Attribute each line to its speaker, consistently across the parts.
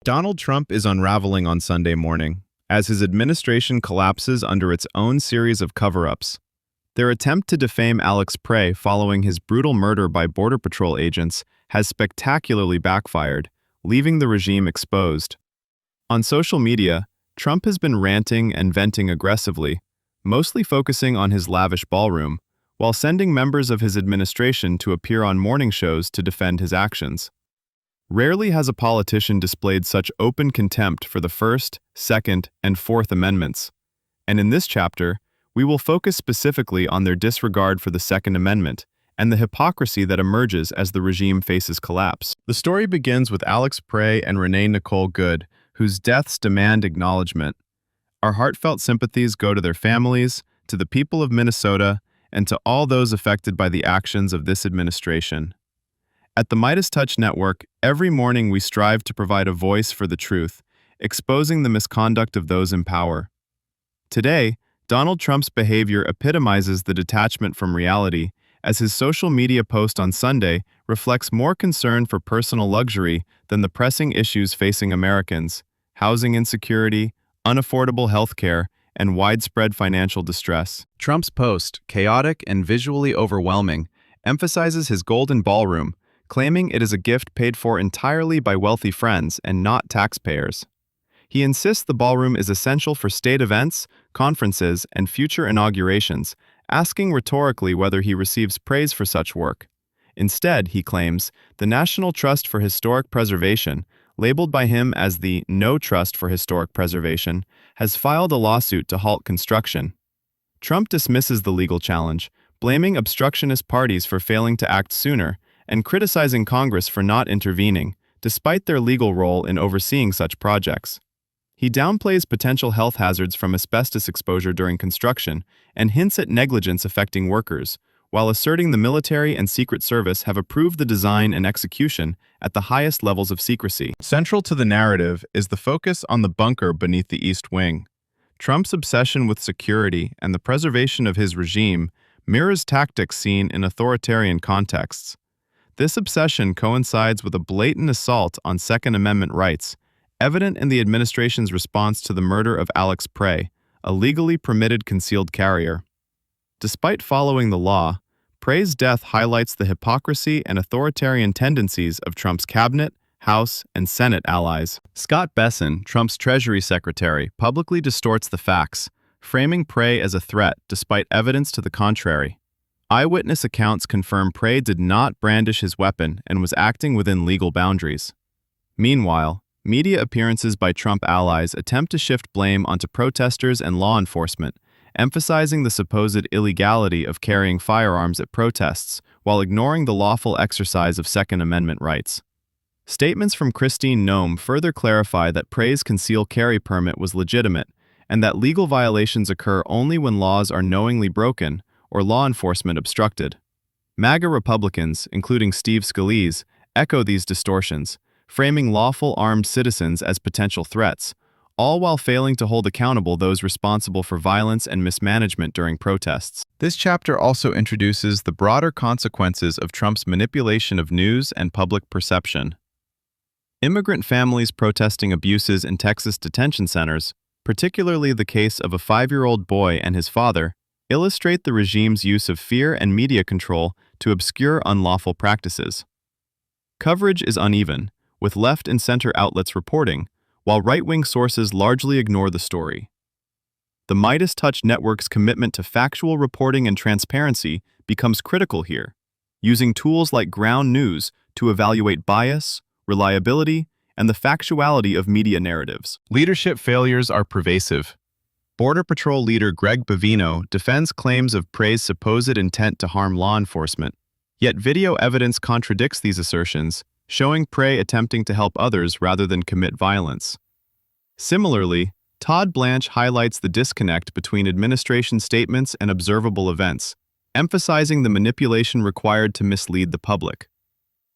Speaker 1: Donald Trump is unraveling on Sunday morning, as his administration collapses under its own series of cover-ups. Their attempt to defame Alex Prey following his brutal murder by Border Patrol agents has spectacularly backfired, leaving the regime exposed. On social media, Trump has been ranting and venting aggressively, mostly focusing on his lavish ballroom, while sending members of his administration to appear on morning shows to defend his actions. Rarely has a politician displayed such open contempt for the First, Second, and Fourth Amendments. And in this chapter, we will focus specifically on their disregard for the Second Amendment and the hypocrisy that emerges as the regime faces collapse. The story begins with Alex Prey and Renee Nicole Good, whose deaths demand acknowledgement. Our heartfelt sympathies go to their families, to the people of Minnesota, and to all those affected by the actions of this administration. At the Midas Touch Network, every morning we strive to provide a voice for the truth, exposing the misconduct of those in power. Today, Donald Trump's behavior epitomizes the detachment from reality, as his social media post on Sunday reflects more concern for personal luxury than the pressing issues facing Americans: housing insecurity, unaffordable health care, and widespread financial distress. Trump's post, chaotic and visually overwhelming, emphasizes his golden ballroom, claiming it is a gift paid for entirely by wealthy friends and not taxpayers. He insists the ballroom is essential for state events, conferences, and future inaugurations, asking rhetorically whether he receives praise for such work. Instead, he claims, the National Trust for Historic Preservation, labeled by him as the No Trust for Historic Preservation, has filed a lawsuit to halt construction. Trump dismisses the legal challenge, blaming obstructionist parties for failing to act sooner, and criticizing Congress for not intervening, despite their legal role in overseeing such projects. He downplays potential health hazards from asbestos exposure during construction and hints at negligence affecting workers, while asserting the military and Secret Service have approved the design and execution at the highest levels of secrecy. Central to the narrative is the focus on the bunker beneath the East Wing. Trump's obsession with security and the preservation of his regime mirrors tactics seen in authoritarian contexts. This obsession coincides with a blatant assault on Second Amendment rights, evident in the administration's response to the murder of Alex Prey, a legally permitted concealed carrier. Despite following the law, Prey's death highlights the hypocrisy and authoritarian tendencies of Trump's cabinet, House, and Senate allies. Scott Bessent, Trump's Treasury Secretary, publicly distorts the facts, framing Prey as a threat despite evidence to the contrary. Eyewitness accounts confirm Prey did not brandish his weapon and was acting within legal boundaries. Meanwhile, media appearances by Trump allies attempt to shift blame onto protesters and law enforcement, emphasizing the supposed illegality of carrying firearms at protests while ignoring the lawful exercise of Second Amendment rights. Statements from Christine Noem further clarify that Prey's concealed carry permit was legitimate and that legal violations occur only when laws are knowingly broken or law enforcement obstructed. MAGA Republicans, including Steve Scalise, echo these distortions, framing lawful armed citizens as potential threats, all while failing to hold accountable those responsible for violence and mismanagement during protests. This chapter also introduces the broader consequences of Trump's manipulation of news and public perception. Immigrant families protesting abuses in Texas detention centers, particularly the case of a 5-year-old boy and his father, illustrate the regime's use of fear and media control to obscure unlawful practices. Coverage is uneven, with left and center outlets reporting, while right-wing sources largely ignore the story. The Midas Touch Network's commitment to factual reporting and transparency becomes critical here, using tools like ground news to evaluate bias, reliability, and the factuality of media narratives. Leadership failures are pervasive. Border Patrol leader Greg Bavino defends claims of Prey's supposed intent to harm law enforcement, yet video evidence contradicts these assertions, showing Prey attempting to help others rather than commit violence. Similarly, Todd Blanche highlights the disconnect between administration statements and observable events, emphasizing the manipulation required to mislead the public.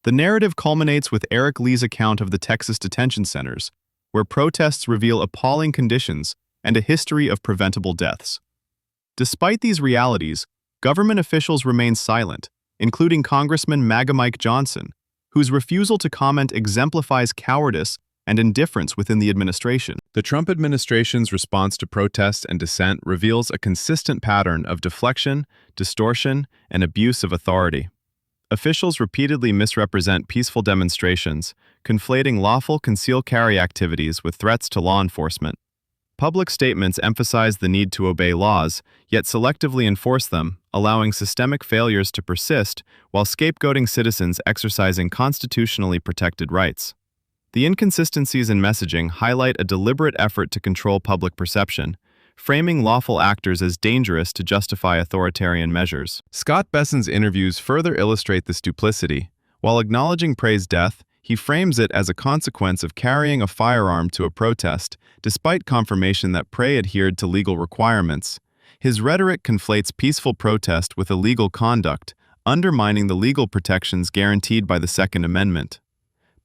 Speaker 1: The narrative culminates with Eric Lee's account of the Texas detention centers, where protests reveal appalling conditions and a history of preventable deaths. Despite these realities, government officials remain silent, including Congressman MAGA Mike Johnson, whose refusal to comment exemplifies cowardice and indifference within the administration. The Trump administration's response to protests and dissent reveals a consistent pattern of deflection, distortion, and abuse of authority. Officials repeatedly misrepresent peaceful demonstrations, conflating lawful concealed carry activities with threats to law enforcement. Public statements emphasize the need to obey laws, yet selectively enforce them, allowing systemic failures to persist while scapegoating citizens exercising constitutionally protected rights. The inconsistencies in messaging highlight a deliberate effort to control public perception, framing lawful actors as dangerous to justify authoritarian measures. Scott Besson's interviews further illustrate this duplicity. While acknowledging Prey's death, he frames it as a consequence of carrying a firearm to a protest, despite confirmation that Prey adhered to legal requirements. His rhetoric conflates peaceful protest with illegal conduct, undermining the legal protections guaranteed by the Second Amendment.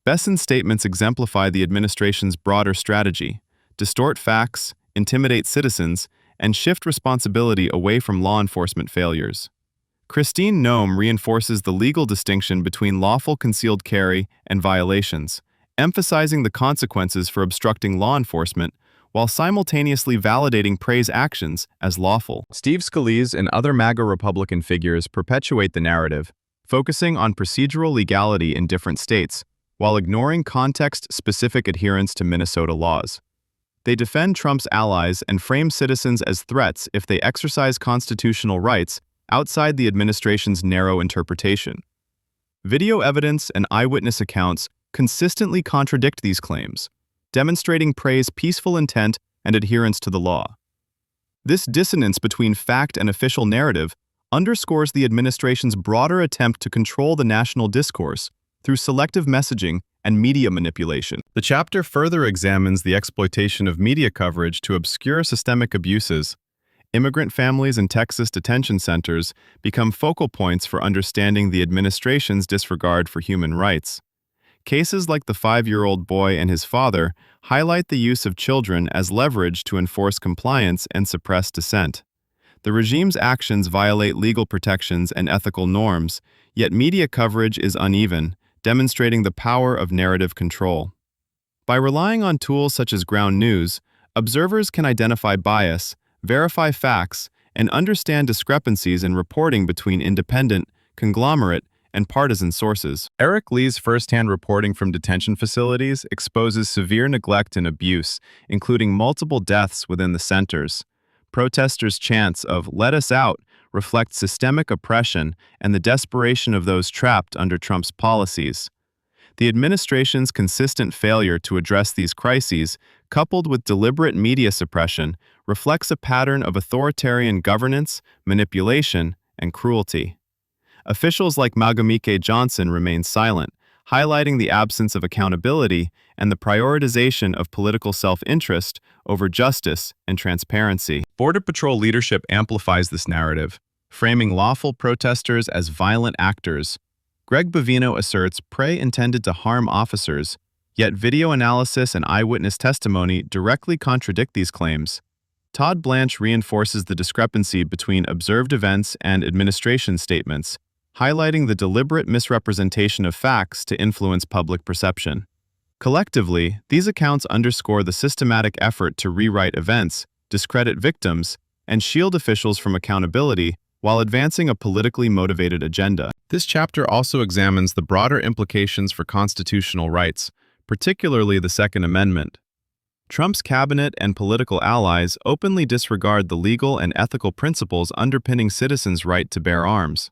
Speaker 1: Besson's statements exemplify the administration's broader strategy: distort facts, intimidate citizens, and shift responsibility away from law enforcement failures. Christine Noem reinforces the legal distinction between lawful concealed carry and violations, emphasizing the consequences for obstructing law enforcement while simultaneously validating Prey's actions as lawful. Steve Scalise and other MAGA Republican figures perpetuate the narrative, focusing on procedural legality in different states, while ignoring context-specific adherence to Minnesota laws. They defend Trump's allies and frame citizens as threats if they exercise constitutional rights outside the administration's narrow interpretation. Video evidence and eyewitness accounts consistently contradict these claims, demonstrating Prey's peaceful intent and adherence to the law. This dissonance between fact and official narrative underscores the administration's broader attempt to control the national discourse through selective messaging and media manipulation. The chapter further examines the exploitation of media coverage to obscure systemic abuses. Immigrant families in Texas detention centers become focal points for understanding the administration's disregard for human rights. Cases like the 5-year-old boy and his father highlight the use of children as leverage to enforce compliance and suppress dissent. The regime's actions violate legal protections and ethical norms, yet media coverage is uneven, demonstrating the power of narrative control. By relying on tools such as ground news, observers can identify bias, verify facts, and understand discrepancies in reporting between independent, conglomerate, and partisan sources. Eric Lee's firsthand reporting from detention facilities exposes severe neglect and abuse, including multiple deaths within the centers. Protesters' chants of "Let us out" reflect systemic oppression and the desperation of those trapped under Trump's policies. The administration's consistent failure to address these crises, coupled with deliberate media suppression, reflects a pattern of authoritarian governance, manipulation, and cruelty. Officials like Magamike Johnson remain silent, highlighting the absence of accountability and the prioritization of political self-interest over justice and transparency. Border Patrol leadership amplifies this narrative, framing lawful protesters as violent actors. Greg Bovino asserts Prey intended to harm officers, yet video analysis and eyewitness testimony directly contradict these claims. Todd Blanche reinforces the discrepancy between observed events and administration statements, highlighting the deliberate misrepresentation of facts to influence public perception. Collectively, these accounts underscore the systematic effort to rewrite events, discredit victims, and shield officials from accountability while advancing a politically motivated agenda. This chapter also examines the broader implications for constitutional rights, particularly the Second Amendment. Trump's cabinet and political allies openly disregard the legal and ethical principles underpinning citizens' right to bear arms.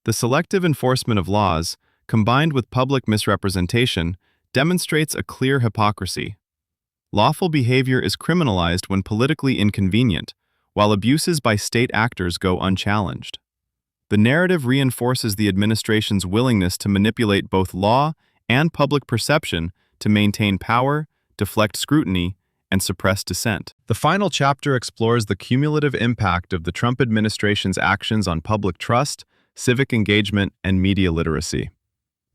Speaker 1: The selective enforcement of laws, combined with public misrepresentation, demonstrates a clear hypocrisy. Lawful behavior is criminalized when politically inconvenient, while abuses by state actors go unchallenged. The narrative reinforces the administration's willingness to manipulate both law and public perception to maintain power, deflect scrutiny, and suppress dissent. The final chapter explores the cumulative impact of the Trump administration's actions on public trust, civic engagement, and media literacy.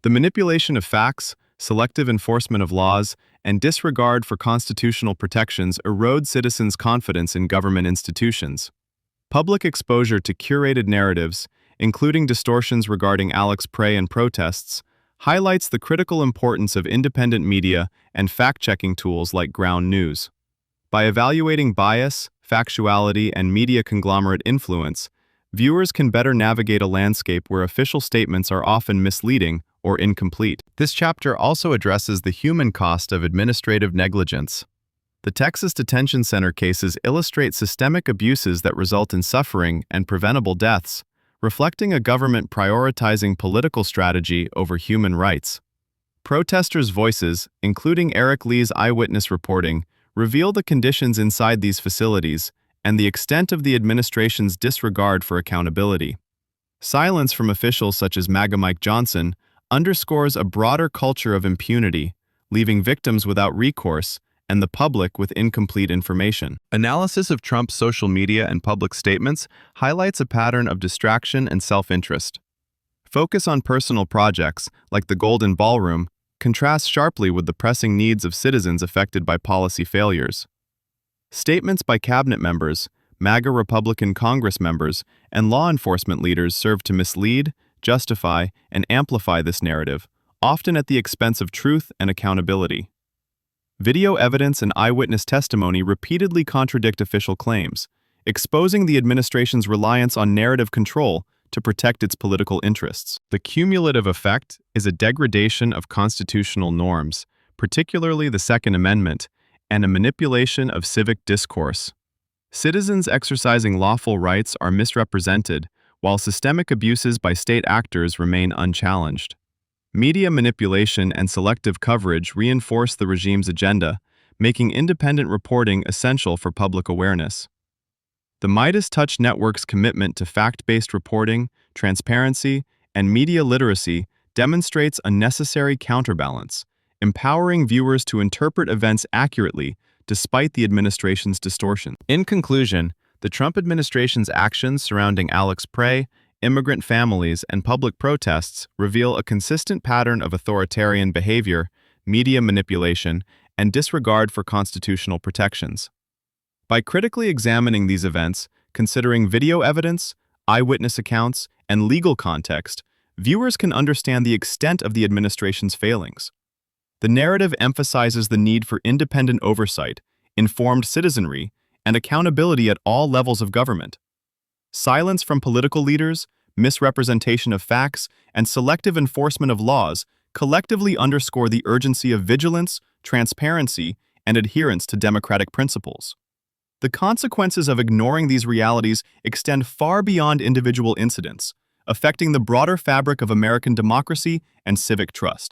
Speaker 1: The manipulation of facts, selective enforcement of laws, and disregard for constitutional protections erode citizens' confidence in government institutions. Public exposure to curated narratives, including distortions regarding Alex Prey and protests, highlights the critical importance of independent media and fact-checking tools like ground news. By evaluating bias, factuality, and media conglomerate influence, viewers can better navigate a landscape where official statements are often misleading or incomplete. This chapter also addresses the human cost of administrative negligence. The Texas Detention Center cases illustrate systemic abuses that result in suffering and preventable deaths, reflecting a government prioritizing political strategy over human rights. Protesters' voices, including Eric Lee's eyewitness reporting, reveal the conditions inside these facilities and the extent of the administration's disregard for accountability. Silence from officials such as MAGA Mike Johnson underscores a broader culture of impunity, leaving victims without recourse and the public with incomplete information. Analysis of Trump's social media and public statements highlights a pattern of distraction and self-interest. Focus on personal projects, like the Golden Ballroom, contrasts sharply with the pressing needs of citizens affected by policy failures. Statements by cabinet members, MAGA Republican Congress members, and law enforcement leaders serve to mislead, justify, and amplify this narrative, often at the expense of truth and accountability. Video evidence and eyewitness testimony repeatedly contradict official claims, exposing the administration's reliance on narrative control to protect its political interests. The cumulative effect is a degradation of constitutional norms, particularly the Second Amendment, and a manipulation of civic discourse. Citizens exercising lawful rights are misrepresented, while systemic abuses by state actors remain unchallenged. Media manipulation and selective coverage reinforce the regime's agenda, making independent reporting essential for public awareness. The Midas Touch Network's commitment to fact-based reporting, transparency, and media literacy demonstrates a necessary counterbalance, empowering viewers to interpret events accurately despite the administration's distortion. In conclusion, the Trump administration's actions surrounding Alex Prey, immigrant families, and public protests reveal a consistent pattern of authoritarian behavior, media manipulation, and disregard for constitutional protections. By critically examining these events, considering video evidence, eyewitness accounts, and legal context, viewers can understand the extent of the administration's failings. The narrative emphasizes the need for independent oversight, informed citizenry, and accountability at all levels of government. Silence from political leaders, misrepresentation of facts, and selective enforcement of laws collectively underscore the urgency of vigilance, transparency, and adherence to democratic principles. The consequences of ignoring these realities extend far beyond individual incidents, affecting the broader fabric of American democracy and civic trust.